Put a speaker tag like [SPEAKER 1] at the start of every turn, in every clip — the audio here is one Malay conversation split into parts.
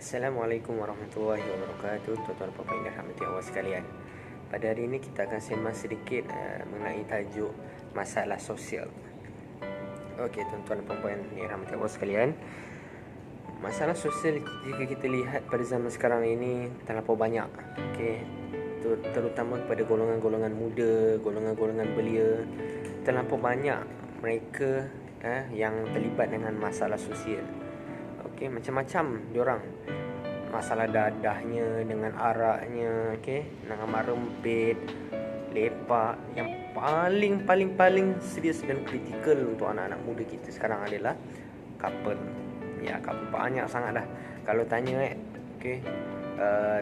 [SPEAKER 1] Assalamualaikum warahmatullahi wabarakatuh. Tuan-tuan puan yang dirahmati Allah sekalian. Pada hari ini kita akan sembang sedikit mengenai tajuk masalah sosial. Okey, tuan-tuan dan puan yang dirahmati Allah sekalian. Masalah sosial jika kita lihat pada zaman sekarang ini terlampau banyak. Okey, terutama kepada golongan-golongan muda, golongan-golongan belia, terlampau banyak mereka yang terlibat dengan masalah sosial. Okey, macam-macam diorang. Masalah dadahnya dengan araknya, okey, dengan mak rempit, lepak. Yang paling serius dan kritikal untuk anak-anak muda kita sekarang adalah couple. Ya, couple banyak sangat dah. Kalau tanya okey,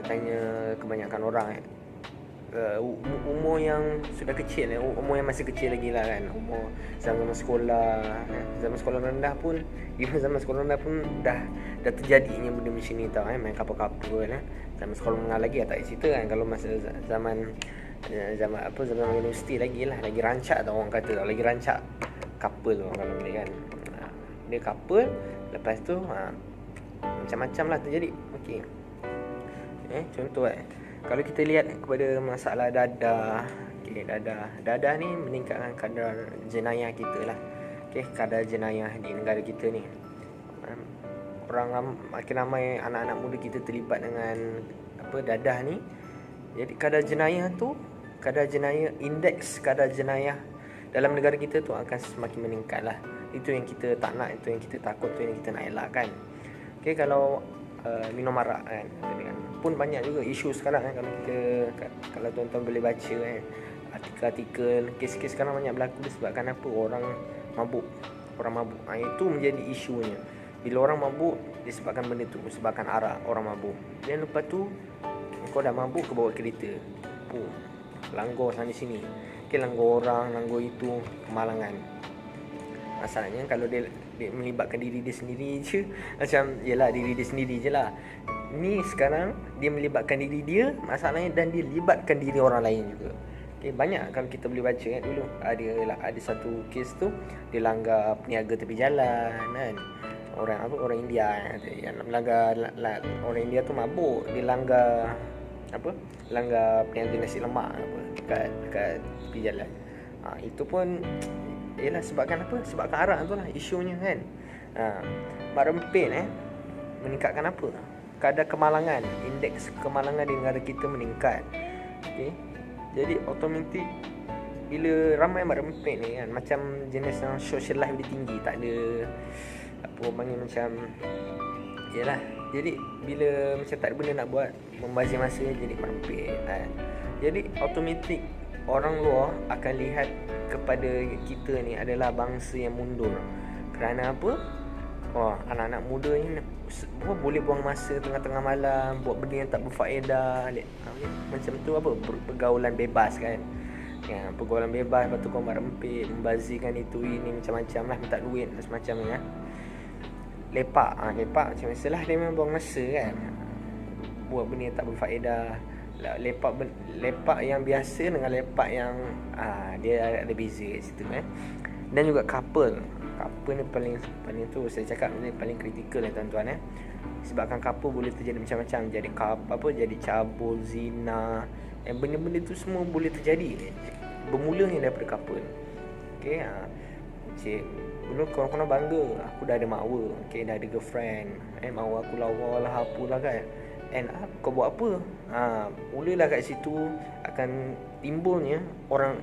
[SPEAKER 1] tanya kebanyakan orang umur yang sudah kecil, umur yang masih kecil lagi lah kan, umur zaman sekolah, zaman sekolah rendah pun, even zaman sekolah rendah pun dah terjadinya benda macam ni tau, main couple-couple kan. Zaman sekolah menengah lagi tak cerita kan. Kalau masa zaman universiti lagi lah, lagi rancak tau orang kata tau, lagi rancak couple orang kalau boleh kan. Dia couple, lepas tu macam-macam lah terjadi. Okey, contoh kalau kita lihat kepada masalah dadah, okey, dadah ni meningkatkan kadar jenayah kita lah. Okey, kadar jenayah di negara kita ni. Makin ramai anak-anak muda kita terlibat dengan dadah ni. Jadi kadar jenayah, indeks kadar jenayah dalam negara kita tu akan semakin meningkat lah. Itu yang kita tak nak, itu yang kita takut, itu yang kita nak elakkan. Okey, kalau minum arak kan, pun banyak juga isu sekarang kan. Kalau tuan-tuan boleh baca artikel-artikel, kes-kes sekarang banyak berlaku disebabkan apa? Orang mabuk. Itu menjadi isunya. Bila orang mabuk, disebabkan benda tu, disebabkan arak, orang mabuk. Dan lepas tu kau dah mabuk, kau bawa kereta, langgar sana sini. Langgar orang, langgar itu, kemalangan. Masalahnya kalau dia melibatkan diri dia sendiri je, macam yelah diri dia sendiri je lah. Ni sekarang dia melibatkan diri dia, masalahnya, dan dia libatkan diri orang lain juga. Okay, banyak kalau kita boleh baca kan. Dulu ada satu kes tu, dia langgar peniaga tepi jalan kan. Orang India yang melanggar, orang India tu mabuk, dia langgar peniaga nasi lemak dekat tepi jalan. Itu pun ialah sebabkan apa? Sebabkan arak tu lah isunya kan. Mak rempit meningkatkan apa? Kadar kemalangan, indeks kemalangan di negara kita meningkat. Okey. Jadi automatik bila ramai mak rempit ni kan, macam jenis yang social life dia tinggi, tak ada apa orang panggil macam yalah. Jadi bila macam tak ada benda nak buat, membazir masa, jadi mak rempit kan. Jadi automatik orang luar akan lihat kepada kita ni adalah bangsa yang mundur. Kerana apa? Anak-anak muda ni boleh buang masa tengah-tengah malam buat benda yang tak berfaedah. Macam tu pergaulan bebas kan. Pergaulan bebas, lepas tu kau rempit, membazirkan itu ini macam-macam lah, minta duit macam-macam ni kan. Lepak macam biasalah, dia memang buang masa kan, buat benda yang tak berfaedah. Lepak yang biasa dengan lepak yang dia ada beza kat situ kan. Dan juga couple ni paling tu saya cakap ni paling kritikal tuan-tuan Sebabkan couple boleh terjadi macam-macam, jadi cabul, zina, benda-benda tu semua boleh terjadi bermulanya daripada couple. Okey, dulu korang bangga aku dah ada makwa, dah ada girlfriend, makwa aku lawa lah apalah kan. Kau buat apa? Mulalah kat situ akan timbulnya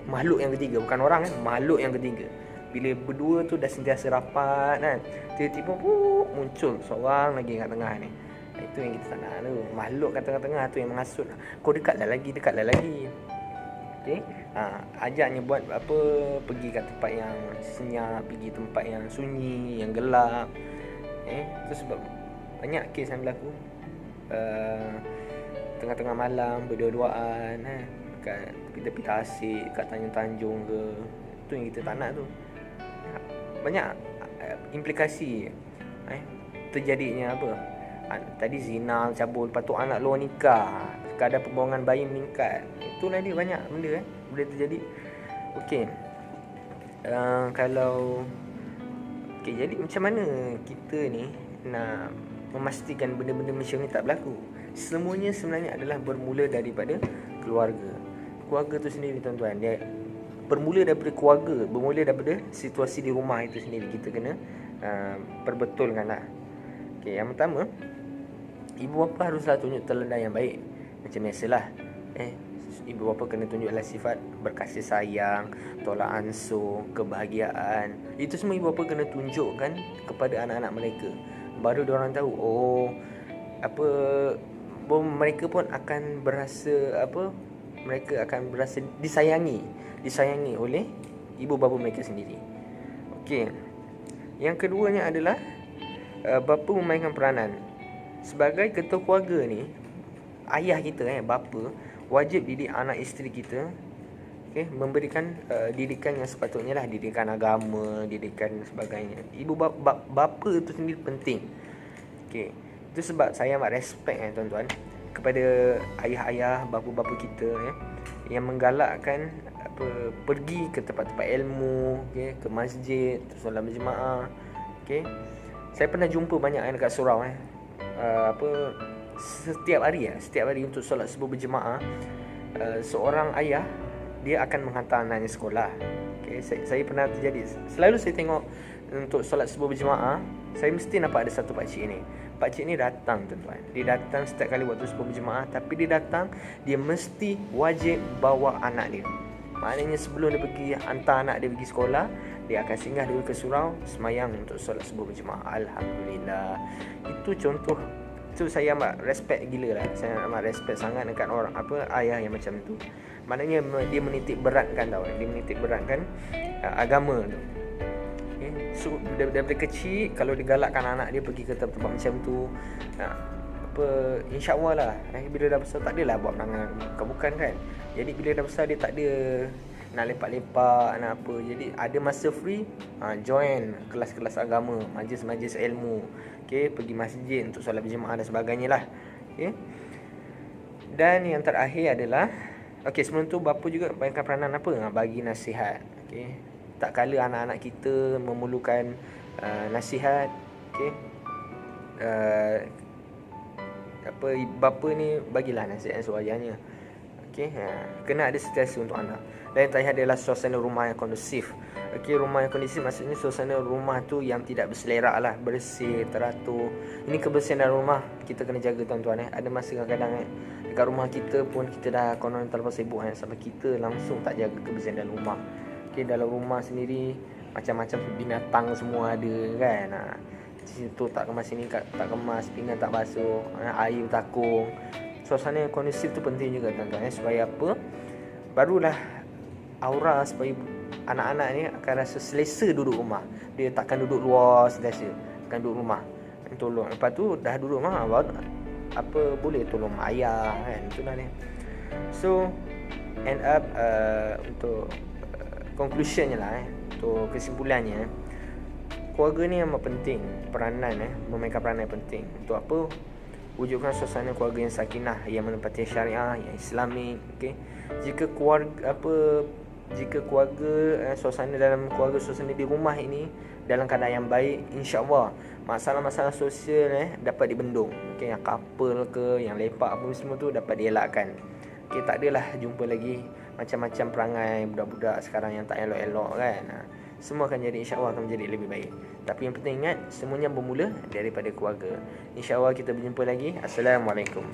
[SPEAKER 1] makhluk yang ketiga. Bukan orang makhluk yang ketiga. Bila berdua tu dah sentiasa rapat kan, tiba-tiba muncul seorang lagi kat tengah ni. Itu yang kita tak nak tu. Makhluk kat tengah-tengah tu yang menghasut. Kau dekatlah lagi. Okey, ajaknya buat apa? Pergi kat tempat yang senyap, pergi tempat yang sunyi, yang gelap. Itu sebab banyak kes yang berlaku. Tengah-tengah malam berdua-duaan kat tepi-tepi tasik, kat tanjung-tanjung ke. Itu yang kita tak nak tu. Banyak implikasi terjadinya apa? Tadi zina, cabul, lepas tu anak luar nikah, kadar pembuangan bayi meningkat. Itulah dia, banyak benda boleh terjadi. Okey, jadi macam mana kita ni nak memastikan benda-benda macam ni tak berlaku. Semuanya sebenarnya adalah bermula daripada keluarga. Keluarga tu sendiri tuan-tuan, dia bermula daripada keluarga, bermula daripada situasi di rumah itu sendiri. Kita kena perbetulkan lah. Okay, yang pertama, ibu bapa haruslah tunjuk teladan yang baik. Macam biasalah, ibu bapa kena tunjuklah sifat berkasih sayang, tolak ansur, kebahagiaan. Itu semua ibu bapa kena tunjukkan kepada anak-anak mereka. Baru diorang tahu, mereka pun akan berasa mereka akan berasa disayangi oleh ibu bapa mereka sendiri. Okey. Yang keduanya adalah bapa memainkan peranan. Sebagai ketua keluarga ni, ayah kita bapa wajib didik anak isteri kita, memberikan didikan yang sepatutnya lah, didikan agama, didikan sebagainya. Ibu bapa tu sendiri penting. Okey. Itu sebab saya amat respect tuan-tuan kepada ayah-ayah, bapa-bapa kita yang menggalakkan pergi ke tempat-tempat ilmu, ke masjid, solat berjemaah. Saya pernah jumpa banyak dekat surau setiap hari untuk solat subuh berjemaah, seorang ayah dia akan menghantar anaknya sekolah. Saya pernah terjadi, selalu saya tengok untuk solat subuh berjemaah, saya mesti nampak ada satu pakcik ni. Pakcik ni datang tuan-tuan. Dia datang setiap kali waktu subuh berjemaah, tapi dia datang, dia mesti wajib bawa anak dia. Maknanya sebelum dia pergi hantar anak dia pergi sekolah, dia akan singgah dulu ke surau, semayang untuk solat subuh berjemaah. Alhamdulillah. Itu contoh. Itu saya amat respect gila lah. Saya amat respect sangat dekat orang ayah yang macam tu. Maknanya dia menitik beratkan dia menitik beratkan agama tu. So daripada kecil, kalau digalakkan anak dia pergi ke tempat macam tu, insya-Allah lah, bila dah besar tak adalah buat perangai bukan kan. Jadi bila dah besar dia tak ada nak lepak-lepak, nak apa. Jadi ada masa free, join kelas-kelas agama, majlis-majlis ilmu, pergi masjid untuk solat berjemaah dan sebagainya lah. Dan yang terakhir adalah, sebelum tu bapa juga mainkan peranan bagi nasihat. Tak kala anak-anak kita memerlukan nasihat, bapa ni bagilah nasihat sewajarnya. Kena ada sentiasa untuk anak. Dan yang terakhir adalah suasana rumah yang kondusif. Rumah yang kondusif maksudnya suasana rumah tu yang tidak berselerak lah, bersih, teratur. Ini kebersihan dalam rumah kita kena jaga tuan-tuan. Ada masa kadang-kadang dekat rumah kita pun kita dah konon terlalu sibuk sampai kita langsung tak jaga kebersihan dalam rumah. Dalam rumah sendiri macam-macam binatang semua ada kan. Situ tak kemas, sini tak kemas, pinggan tak basuh, air takung. Suasana yang kondusif tu penting juga tuan-tuan, supaya apa? Barulah aura, supaya anak-anak ni akan rasa selesa duduk rumah. Dia takkan duduk luar sentiasa, akan duduk rumah tolong. Lepas tu dah duduk rumah, boleh tolong ayah kan. Itulah ni. So end up untuk conclusionnya lah, untuk kesimpulannya, keluarga ni amat penting. Memainkan peranan yang penting. Untuk apa? Wujudkan suasana keluarga yang sakinah, yang menepati syariah, yang islamik. Jika keluarga, suasana dalam keluarga, suasana di rumah ini dalam keadaan yang baik, insya-Allah masalah-masalah sosial dapat dibendung. Yang couple ke, yang lepak apa semua tu dapat dielakkan. Tak adalah jumpa lagi macam-macam perangai budak-budak sekarang yang tak elok-elok kan. Semua akan jadi, insya-Allah akan menjadi lebih baik. Tapi yang penting ingat, semuanya bermula daripada keluarga. Insya-Allah kita berjumpa lagi. Assalamualaikum.